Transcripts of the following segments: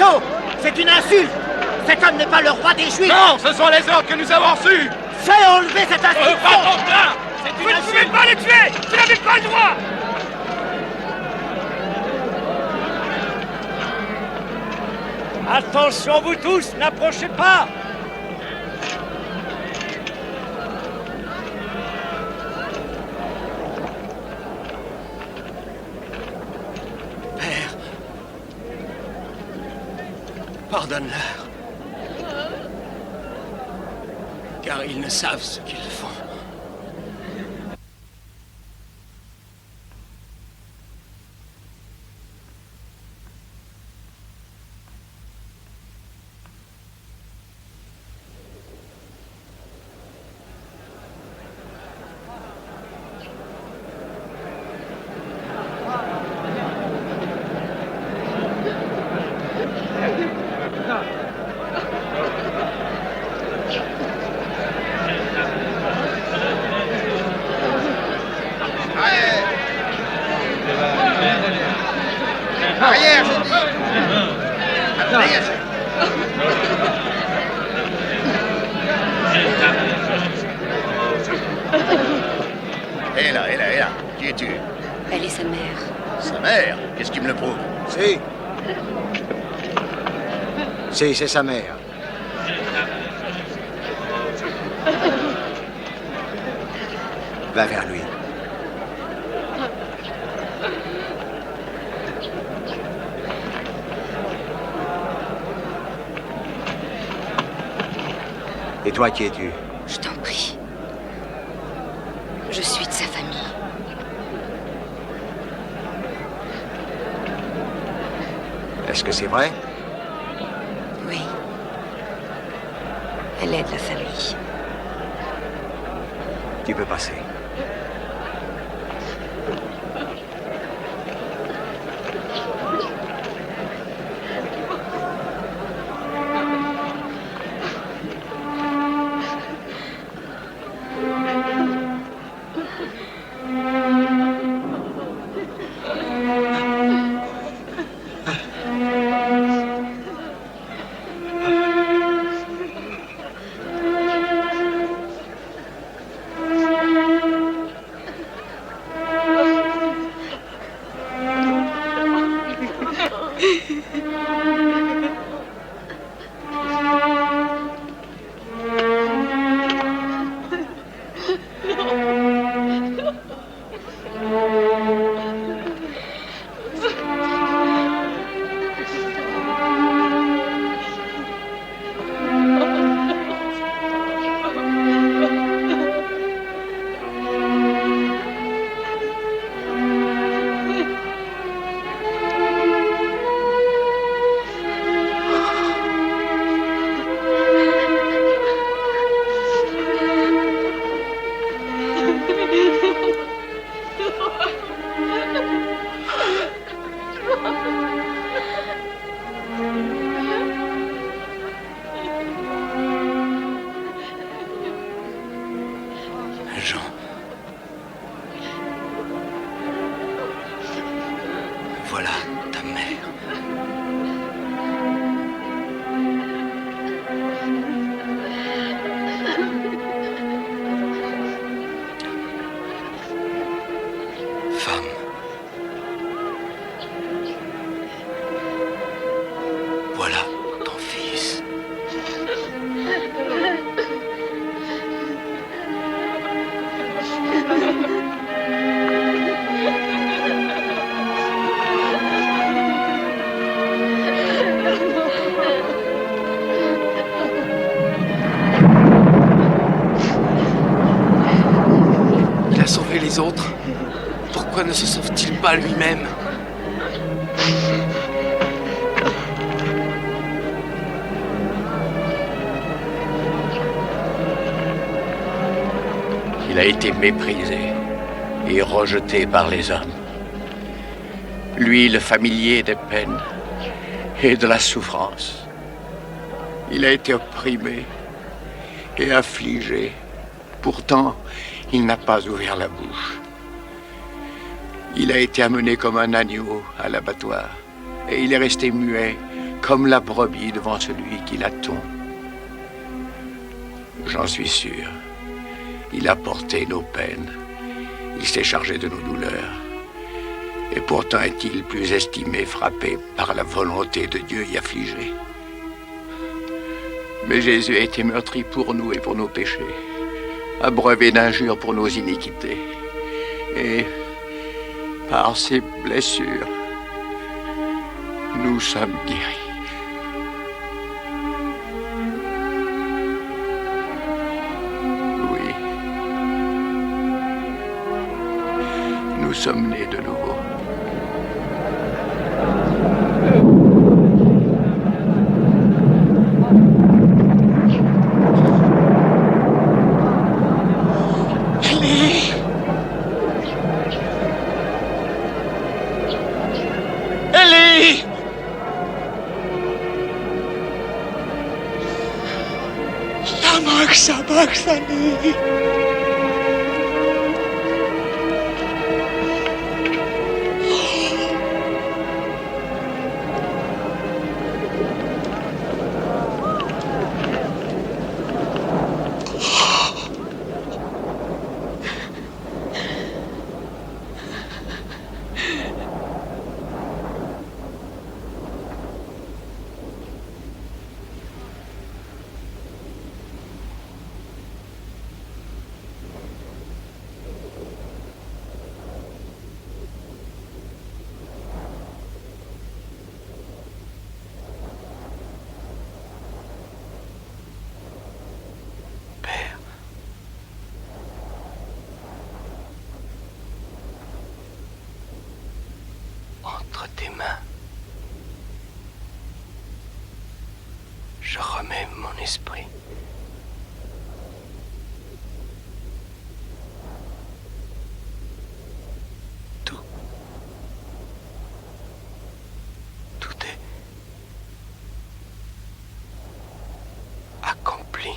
couteau! C'est une insulte! Cet homme n'est pas le roi des Juifs! Non, ce sont les ordres que nous avons reçus! Fais enlever cette inscription! Pardon, là! C'est une insulte! Vous ne pouvez pas les tuer! Vous n'avez pas le droit! Attention vous tous, n'approchez pas! Père, pardonne-leur. Car ils ne savent ce qu'ils font. Arrière, je dis. Dégagez. Hé là, hé là, hé là. Qui es-tu? Elle est sa mère. Sa mère? Qu'est-ce qui me le prouve? Si. Si, c'est sa mère. Va vers lui. Et toi, qui es-tu? Je t'en prie. Je suis de sa famille. Est-ce que c'est vrai? Oui. Elle est de la famille. Tu peux passer. Jean. Voilà ta mère. Femme. Voilà ton fils. Il a sauvé les autres. Pourquoi ne se sauve-t-il pas lui-même? Il a été méprisé et rejeté par les hommes. Lui, le familier des peines et de la souffrance. Il a été opprimé et affligé. Pourtant, il n'a pas ouvert la bouche. Il a été amené comme un agneau à l'abattoir. Et il est resté muet comme la brebis devant celui qui la tond. J'en suis sûr, il a porté nos peines, il s'est chargé de nos douleurs. Et pourtant est-il plus estimé, frappé par la volonté de Dieu y affligé. Mais Jésus a été meurtri pour nous et pour nos péchés, abreuvé d'injures pour nos iniquités. Et par ses blessures, nous sommes guéris. Oui, nous sommes nés de nouveau. Sabachthani. Entre tes mains, je remets mon esprit. Tout est accompli.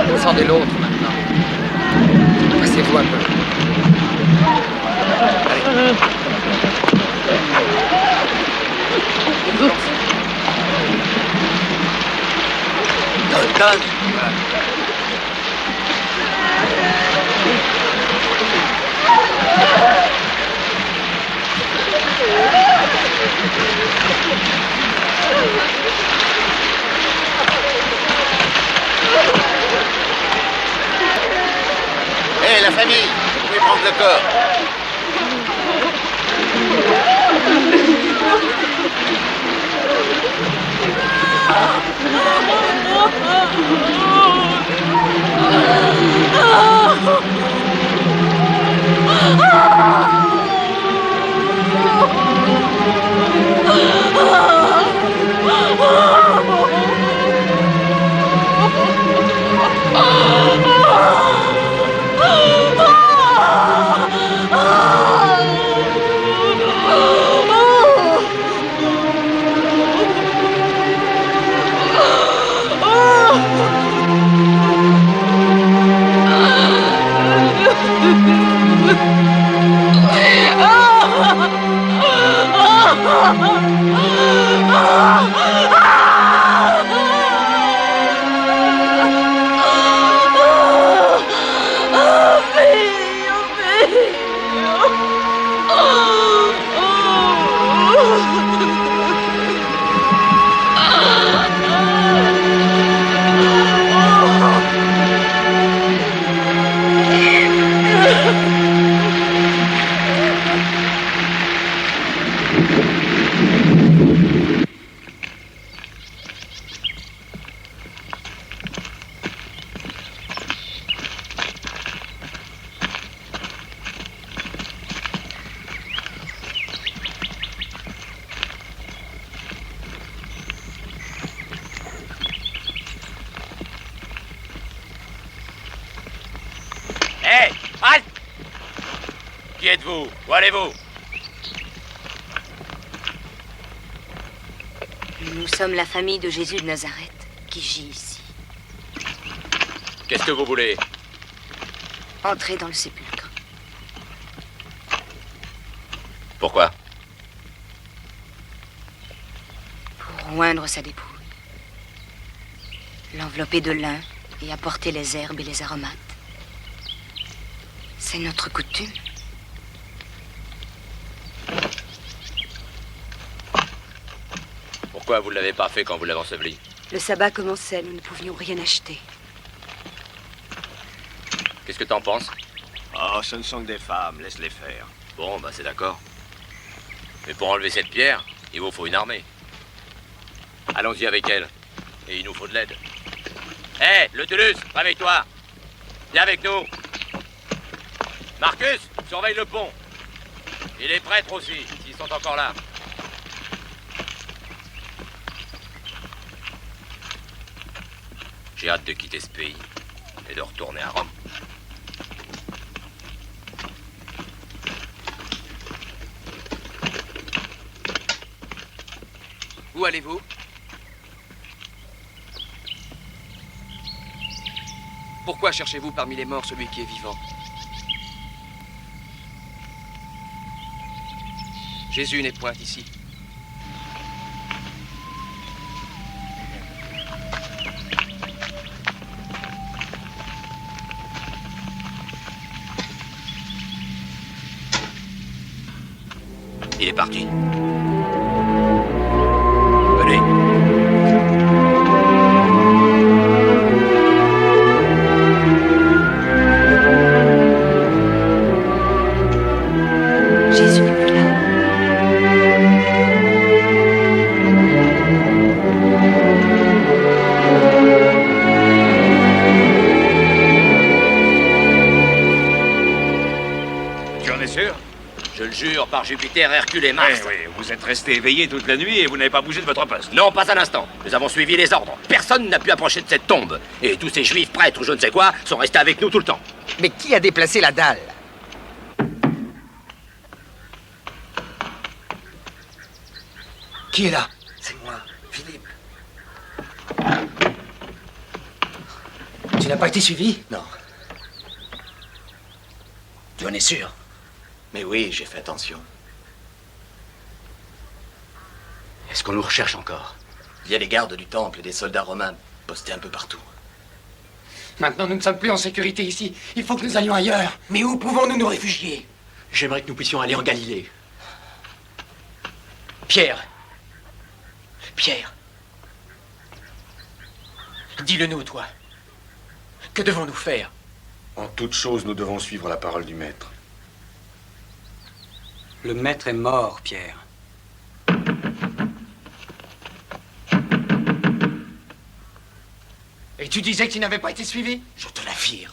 Descendez l'autre maintenant. Passez-vous un peu. Allez. Donne. Voilà. Hé, la famille, vous pouvez prendre le corps. Qui êtes-vous? Où allez-vous? Nous sommes la famille de Jésus de Nazareth, qui gît ici. Qu'est-ce que vous voulez? Entrez dans le sépulcre. Pourquoi? Pour oindre sa dépouille. L'envelopper de lin et apporter les herbes et les aromates. C'est notre coutume. Pourquoi vous ne l'avez pas fait quand vous l'avez enseveli? Le sabbat commençait, nous ne pouvions rien acheter. Qu'est-ce que t'en penses? Oh, ce ne sont que des femmes, laisse-les faire. Bon, bah c'est d'accord. Mais pour enlever cette pierre, il vous faut une armée. Allons-y avec elle. Et il nous faut de l'aide. Hé, le Toulouse, réveille-toi. Viens avec nous. Marcus, surveille le pont. Et les prêtres aussi, s'ils sont encore là. J'ai hâte de quitter ce pays et de retourner à Rome. Où allez-vous? Pourquoi cherchez-vous parmi les morts celui qui est vivant? Jésus n'est point ici. Il est parti. Venez. Jésus n'est plus là. Tu en es sûr? Je le jure, par Jupiter, Hercule et Mars. Oui, vous êtes resté éveillé toute la nuit et vous n'avez pas bougé de votre poste. Non, pas un instant. Nous avons suivi les ordres. Personne n'a pu approcher de cette tombe. Et tous ces juifs prêtres ou je ne sais quoi sont restés avec nous tout le temps. Mais qui a déplacé la dalle? Qui est là? C'est moi, Philippe. Tu n'as pas été suivi? Non. Tu en es sûr? Mais oui, j'ai fait attention. Est-ce qu'on nous recherche encore? Il y a des gardes du temple et des soldats romains postés un peu partout. Maintenant, nous ne sommes plus en sécurité ici. Il faut que nous allions ailleurs. Mais où pouvons-nous nous réfugier? J'aimerais que nous puissions aller en Galilée. Pierre. Pierre. Dis-le-nous, toi. Que devons-nous faire? En toute chose, nous devons suivre la parole du maître. Le maître est mort, Pierre. Et tu disais que tu n'avais pas été suivi? Je te l'affirme.